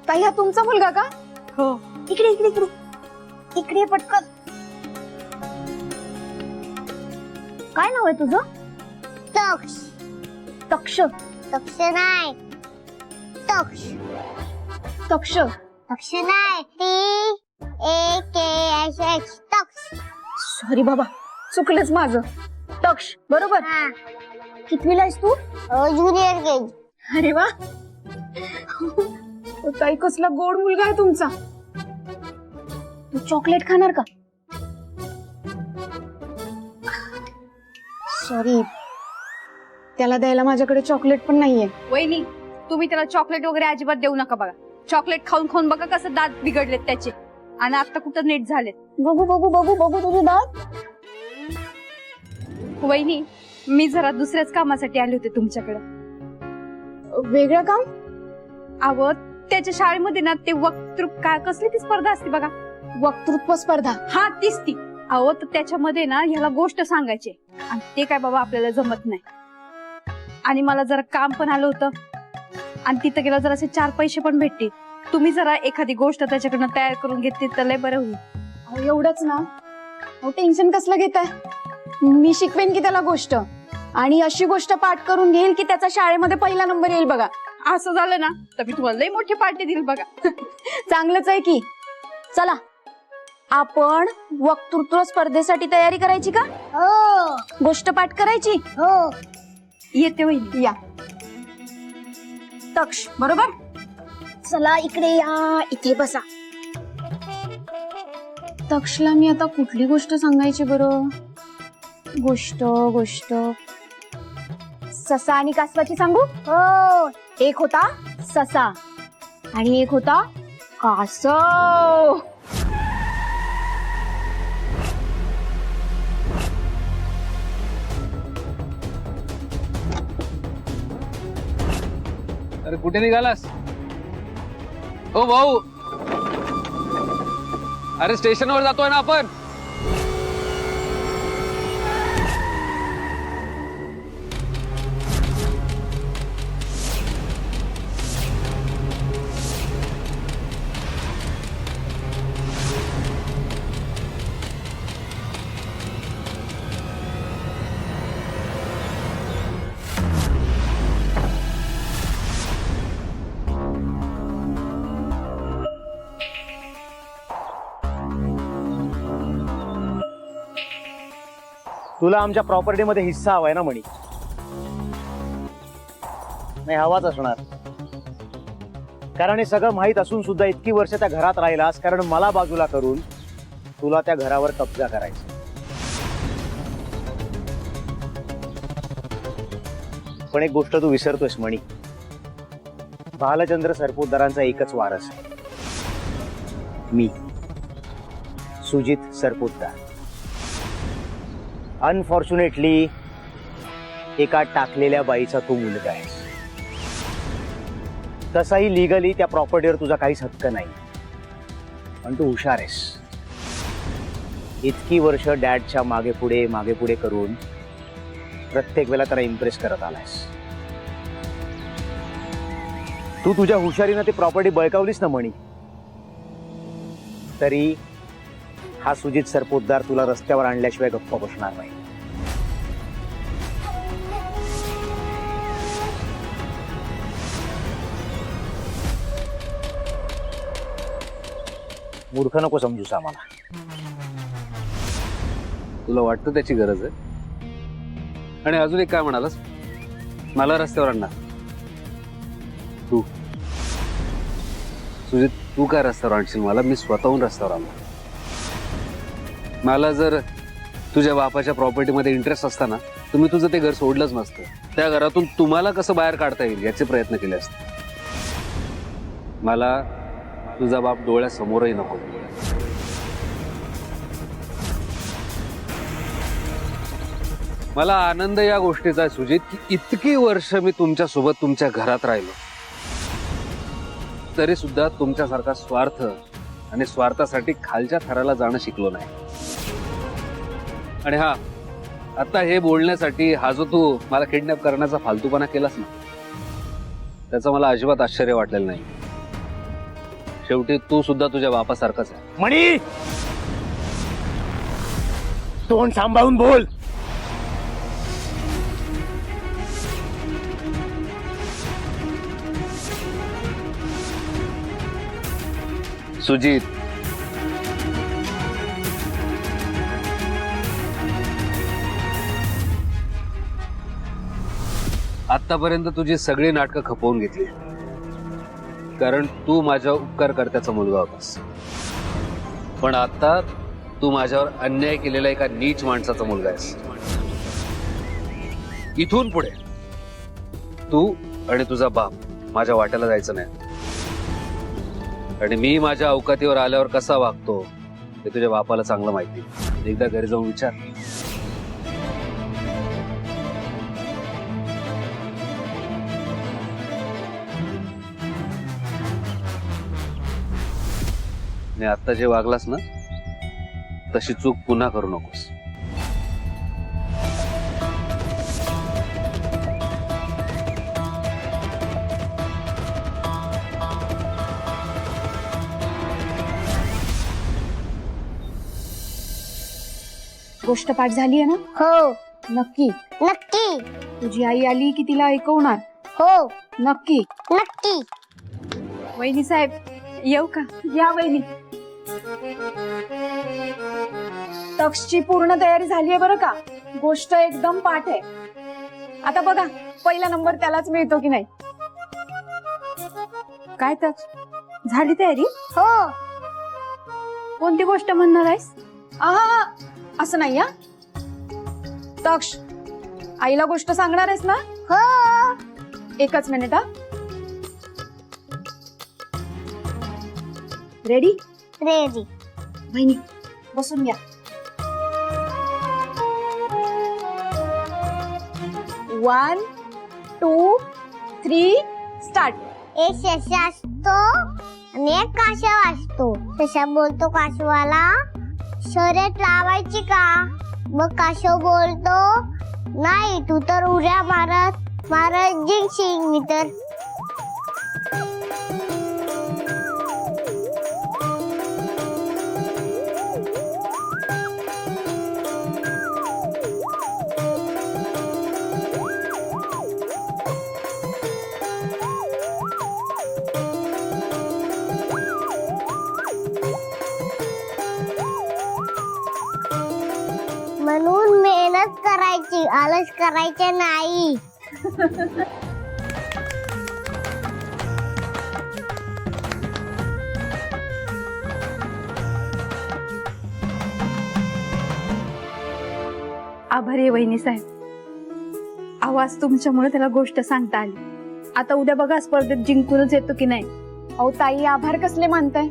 ताई हा तुमचा मुलगा का? हो. इकडे इकडे इकडे इकडे पटकन. काय नाव आहे तुझं? तक्ष. तक्ष. तक्ष नाही, तक्ष. तक्ष. तक्ष नाही, TAKSH. तक्ष. सॉरी बाबा, चुकलंच माझं. तक्ष बरोबर. हा. कितवीला आहेस तू? Junior KG. अरे वा. ताई कसला गोड मुलगा आहे तुमचा. तू चॉकलेट खाणार का? सॉरी, त्याला द्यायला माझ्याकडे चॉकलेट पण नाहीये. वहिनी, तुम्ही त्याला चॉकलेट वगैरे अजिबात देऊ नका बघा. चॉकलेट खाऊन खाऊन बघा कसं दात बिघडलेत त्याचे, आणि आता कुठं नीट झालेत. बघू बघू बघू बघू तुझे दात. वहिनी, मी जरा दुसऱ्याच कामासाठी आले होते तुमच्याकडे. वेगळं काम? अहो, त्याच्या शाळेमध्ये ना ते वक्तृत्व काय कसली ती स्पर्धा असते बघा. वक्तृत्व स्पर्धा. हा, तीच ती. अहो, तर त्याच्यामध्ये ना ह्याला गोष्ट सांगायची, आणि ते काय बाबा आपल्याला जमत नाही. आणि मला जरा काम पण आलं होतं, आणि तिथं गेलं जरा असे 4 पैसे पण भेटतील. तुम्ही जरा एखादी गोष्ट त्याच्याकडनं तयार करून घेतली तर लय बरं होईल. अहो, एवढंच ना. अहो, टेन्शन कसलं घेताय? मी शिकवेन की त्याला गोष्ट, आणि अशी गोष्ट पाठ करून घेईल की त्याचा शाळेमध्ये पहिला नंबर येईल बघा. असं झालं ना तर मी तुम्हाला लय मोठी पार्टी देईल बघा. चांगलंच आहे की. चला, आपण वक्तृत्व स्पर्धेसाठी तयारी करायची का? हो गोष्ट पाठ करायची. हो. येते वहिनी. या. तक्ष बरोबर. चला इकडे या, इथे बसा. तक्षला मी आता कुठली गोष्ट सांगायची बरं? गोष्ट गोष्ट ससा आणि कासवाची सांगू? हो. एक होता ससा आणि एक होता कासव. अरे कुठे निघालास? ओ भाऊ, अरे स्टेशनवर जातोय ना आपण. तुला आमच्या प्रॉपर्टीमध्ये हिस्सा हवाय ना म्हणी? नाही, हवाच असणार. कारण हे सगळं माहित असून सुद्धा इतकी वर्ष त्या घरात राहिलास कारण मला बाजूला करून तुला त्या घरावर कब्जा करायचा. पण एक गोष्ट तू विसरतोयस म्हणी, भालचंद्र सरपोतदारांचा एकच वारस आहे, मी सुजित सरपोतदार. अनफॉर्च्युनेटली एका टाकलेल्या बाईचा तू मुलगा आहे. तसाही लिगली त्या प्रॉपर्टीवर तुझा काहीच हक्क नाही, पण तू हुशार आहेस. इतकी वर्ष डॅडच्या मागे पुढे करून प्रत्येक वेळेला त्याला इम्प्रेस करत आलायस. तू तुझ्या हुशारीनं ती प्रॉपर्टी बळकावलीस ना म्हणी, तरी हा सुजित सरपोतदार तुला रस्त्यावर आणल्याशिवाय गप्प बसणार नाही. मूर्ख नको समजूस आम्हाला. तुला वाटतं त्याची गरज आहे? आणि अजून एक काय म्हणालास? मला रस्त्यावर आणणार? तू सुजित, तू काय रस्त्यावर आणशील मला? मी स्वतःहून रस्त्यावर आणणार. मला जर तुझ्या बापाच्या प्रॉपर्टीमध्ये इंटरेस्ट असताना तुम्ही तुझं ते घर सोडलंच नसतं. त्या घरातून तुम्हाला कसं बाहेर काढता येईल याचे प्रयत्न केले असते. मला तुझा बाप डोळ्यासमोरही नको. मला आनंद या गोष्टीचा आहे सुजित की इतकी वर्ष मी तुमच्या सोबत तुमच्या घरात राहिलो, तरी सुद्धा तुमच्यासारखा स्वार्थ आणि स्वार्थासाठी खालच्या थराला जाणं शिकलो नाही. आणि हा, आता हे बोलण्यासाठी हा जो तू मला किडनॅप करण्याचा फालतूपणा केलास ना, त्याचं मला अजिबात आश्चर्य वाटलेलं नाही. शेवटी तू सुद्धा तुझ्या बापासारखाच आहे. मणी, तोंड सांभाळून बोल. सुजित, आतापर्यंत तुझी सगळी नाटकं खपवून घेतली, कारण तू माझ्या उपकारकर्त्याचा मुलगा होतास. पण आता तू माझ्यावर अन्याय केलेला एका नीच माणसाचा मुलगा आहेस. इथून पुढे तू आणि तुझा बाप माझ्या वाट्याला जायचं नाही. आणि मी माझ्या अवकातीवर आल्यावर कसा वागतो ते तुझ्या बापाला चांगलं माहिती. एकदा घरी जाऊन विचार. आणि आता जे वागलास ना, तशी चूक पुन्हा करू नकोस. गोष्ट पाठ झाली आहे ना? हो नक्की? नक्की. तुझी आई आली की तिला ऐकवणार? हो नक्की? नक्की. वहिनी साहेब, येऊ का? या वहिनी. तक्षची पूर्ण तयारी झाली आहे बरं का. गोष्ट एकदम पाठ आहे. आता बघा पहिला नंबर त्यालाच मिळतो की नाही. काय तर झाली तयारी? हो कोणती गोष्ट म्हणणार आहेस? आहा, असं नाही. हा तक्ष, आईला गोष्ट सांगणार आहेस ना? हो. एकच मिनिट. हा रेडी? रेडी. वहिनी बसून घ्या. 1, 2, 3 स्टार्ट. एक ससा असतो आणि एक कासव असतो. ससा बोलतो कासवाला, शर्यत लावायची का? मग कासव बोलतो, नाही, तू तर उड्या मारत मारत जिंकशील, मी तर. म्हणून मेहनत करायची, आलस करायचे नाही. आभारी आहे वहिनी साहेब. आवाज तुमच्यामुळे त्याला गोष्ट सांगता आली. आता उद्या बघा स्पर्धेत जिंकूनच येतो की नाही. अहो ताई, आभार कसले मानताय?